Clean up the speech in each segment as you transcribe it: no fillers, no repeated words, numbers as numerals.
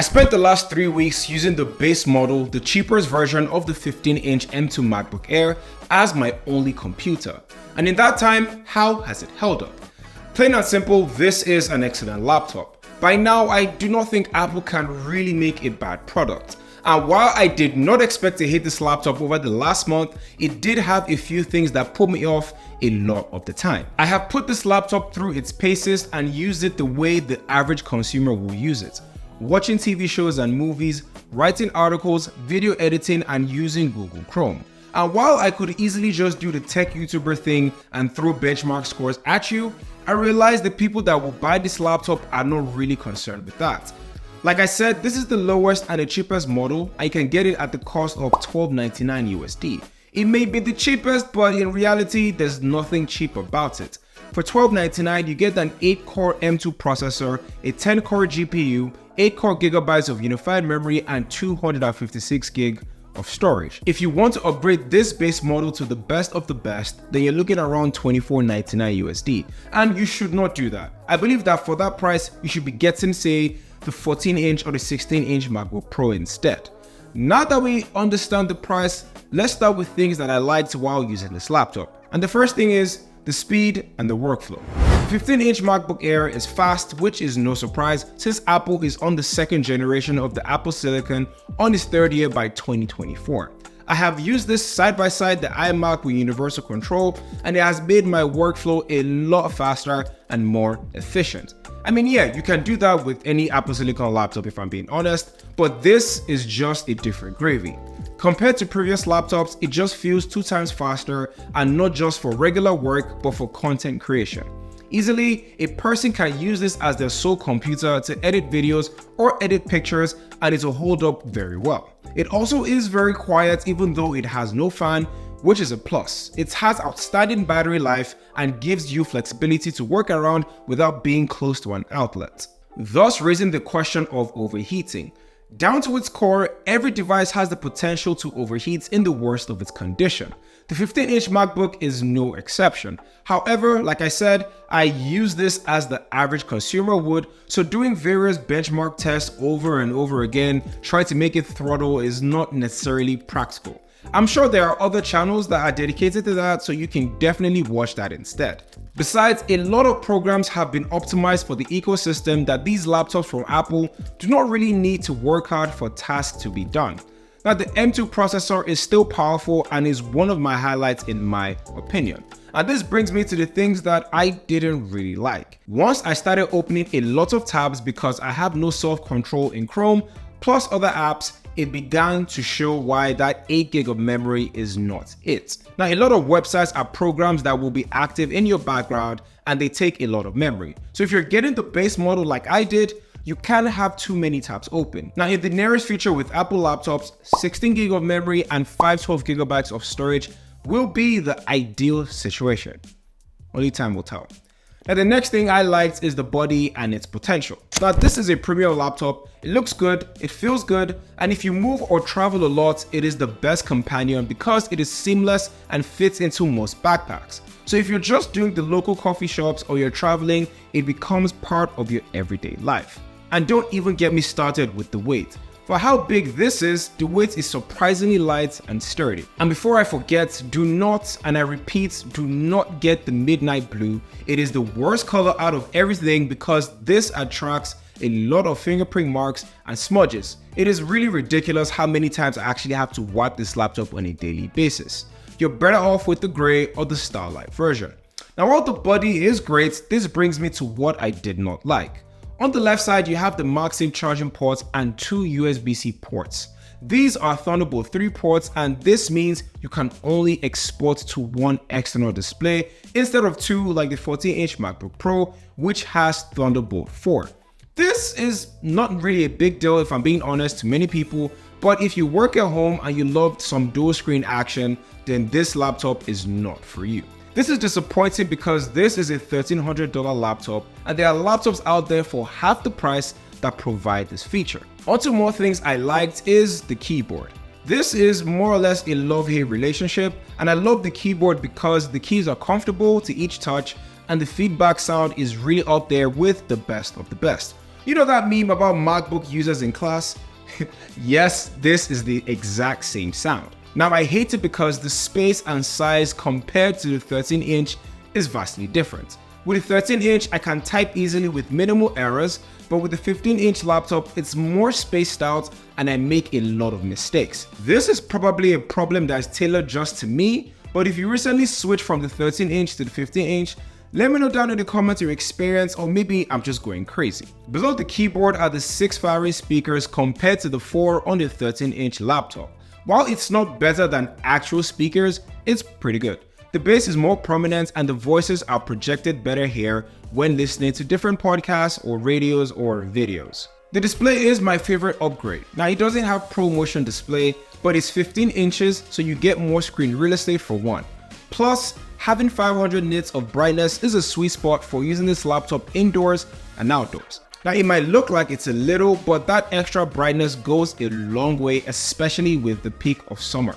spent the last 3 weeks using the base model, the cheapest version of the 15-inch M2 MacBook Air as my only computer. And in that time, how has it held up? Plain and simple, this is an excellent laptop. By now, I do not think Apple can really make a bad product. And while I did not expect to hate this laptop over the last month, it did have a few things that put me off a lot of the time. I have put this laptop through its paces and used it the way the average consumer will use it. Watching TV shows and movies, writing articles, video editing, and using Google Chrome. And while I could easily just do the tech YouTuber thing and throw benchmark scores at you, I realized the people that will buy this laptop are not really concerned with that. Like I said, this is the lowest and the cheapest model. I can get it at the cost of $12.99 USD. It may be the cheapest, but in reality, there's nothing cheap about it. For $12.99, you get an 8-core M2 processor, a 10-core GPU, 8-core gigabytes of unified memory, and 256 gig of storage. If you want to upgrade this base model to the best of the best, then you're looking around $24.99 USD, and you should not do that. I believe that for that price, you should be getting, say, the 14-inch or the 16-inch MacBook Pro instead. Now that we understand the price, let's start with things that I liked while using this laptop. And the first thing is the speed and the workflow. The 15-inch MacBook Air is fast, which is no surprise since Apple is on the second generation of the Apple Silicon on its third year by 2024. I have used this side by side the iMac with universal control, and it has made my workflow a lot faster and more efficient. I mean, yeah, you can do that with any Apple Silicon laptop if I'm being honest, but this is just a different gravy. Compared to previous laptops, it just feels 2 times faster, and not just for regular work, but for content creation. Easily, a person can use this as their sole computer to edit videos or edit pictures, and it will hold up very well. It also is very quiet even though it has no fan, which is a plus. It has outstanding battery life and gives you flexibility to work around without being close to an outlet, thus raising the question of overheating. Down to its core, every device has the potential to overheat in the worst of its condition. The 15-inch MacBook is no exception. However, like I said, I use this as the average consumer would, so doing various benchmark tests over and over again, trying to make it throttle is not necessarily practical. I'm sure there are other channels that are dedicated to that, so you can definitely watch that instead. Besides, a lot of programs have been optimized for the ecosystem that these laptops from Apple do not really need to work hard for tasks to be done. Now, the M2 processor is still powerful and is one of my highlights in my opinion. And this brings me to the things that I didn't really like. Once I started opening a lot of tabs because I have no self-control in Chrome, plus other apps, it began to show why that 8 gig of memory is not it. Now, a lot of websites are programs that will be active in your background and they take a lot of memory. So if you're getting the base model like I did, you can't have too many tabs open. Now, in the nearest future with Apple laptops, 16 gig of memory and 512 gigabytes of storage will be the ideal situation. Only time will tell. Now, the next thing I liked is the body and its potential. Now, this is a premium laptop. It looks good, it feels good, and if you move or travel a lot, it is the best companion because it is seamless and fits into most backpacks. So if you're just doing the local coffee shops or you're traveling, it becomes part of your everyday life. And don't even get me started with the weight. For how big this is, the weight is surprisingly light and sturdy. And before I forget, do not, and I repeat, do not get the midnight blue. It is the worst color out of everything because this attracts a lot of fingerprint marks and smudges. It is really ridiculous how many times I actually have to wipe this laptop on a daily basis. You're better off with the gray or the Starlight version. Now, while the body is great, this brings me to what I did not like. On the left side, you have the MagSafe charging ports and 2 USB-C ports. These are Thunderbolt 3 ports, and this means you can only export to one external display instead of 2 like the 14-inch MacBook Pro, which has Thunderbolt 4. This is not really a big deal if I'm being honest to many people, but if you work at home and you love some dual screen action, then this laptop is not for you. This is disappointing because this is a $1,300 laptop and there are laptops out there for half the price that provide this feature. Onto more things I liked is the keyboard. This is more or less a love-hate relationship, and I love the keyboard because the keys are comfortable to each touch and the feedback sound is really up there with the best of the best. You know that meme about MacBook users in class? Yes, this is the exact same sound. Now I hate it because the space and size compared to the 13-inch is vastly different. With the 13-inch, I can type easily with minimal errors, but with the 15-inch laptop, it's more spaced out and I make a lot of mistakes. This is probably a problem that is tailored just to me, but if you recently switched from the 13-inch to the 15-inch, let me know down in the comments your experience, or maybe I'm just going crazy. Below the keyboard are the 6 Farray speakers compared to the 4 on the 13-inch laptop. While it's not better than actual speakers, it's pretty good. The bass is more prominent and the voices are projected better here when listening to different podcasts or radios or videos. The display is my favorite upgrade. Now it doesn't have ProMotion display, but it's 15 inches so you get more screen real estate for one. Plus, having 500 nits of brightness is a sweet spot for using this laptop indoors and outdoors. Now it might look like it's a little, but that extra brightness goes a long way, especially with the peak of summer.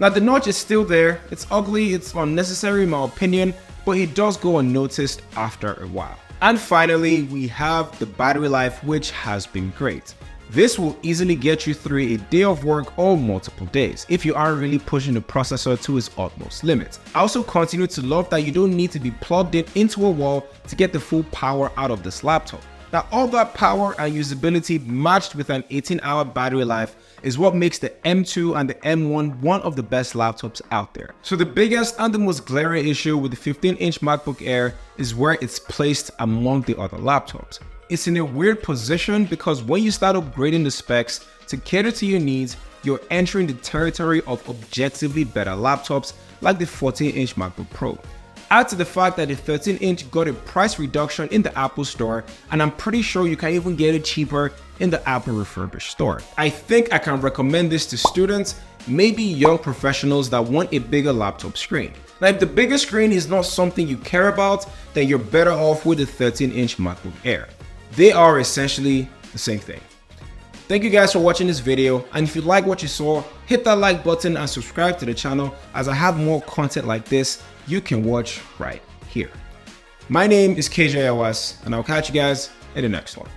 Now the notch is still there, it's ugly, it's unnecessary in my opinion, but it does go unnoticed after a while. And finally, we have the battery life, which has been great. This will easily get you through a day of work or multiple days if you aren't really pushing the processor to its utmost limit. I also continue to love that you don't need to be plugged into a wall to get the full power out of this laptop. Now all that power and usability matched with an 18-hour battery life is what makes the M2 and the M1 one of the best laptops out there. So the biggest and the most glaring issue with the 15-inch MacBook Air is where it's placed among the other laptops. It's in a weird position because when you start upgrading the specs to cater to your needs, you're entering the territory of objectively better laptops like the 14-inch MacBook Pro. Add to the fact that the 13-inch got a price reduction in the Apple Store, and I'm pretty sure you can even get it cheaper in the Apple refurbished store. I think I can recommend this to students, maybe young professionals that want a bigger laptop screen. Now if the bigger screen is not something you care about, then you're better off with the 13-inch MacBook Air. They are essentially the same thing. Thank you guys for watching this video, and if you like what you saw, hit that like button and subscribe to the channel as I have more content like this you can watch right here. My name is KJOS, and I'll catch you guys in the next one.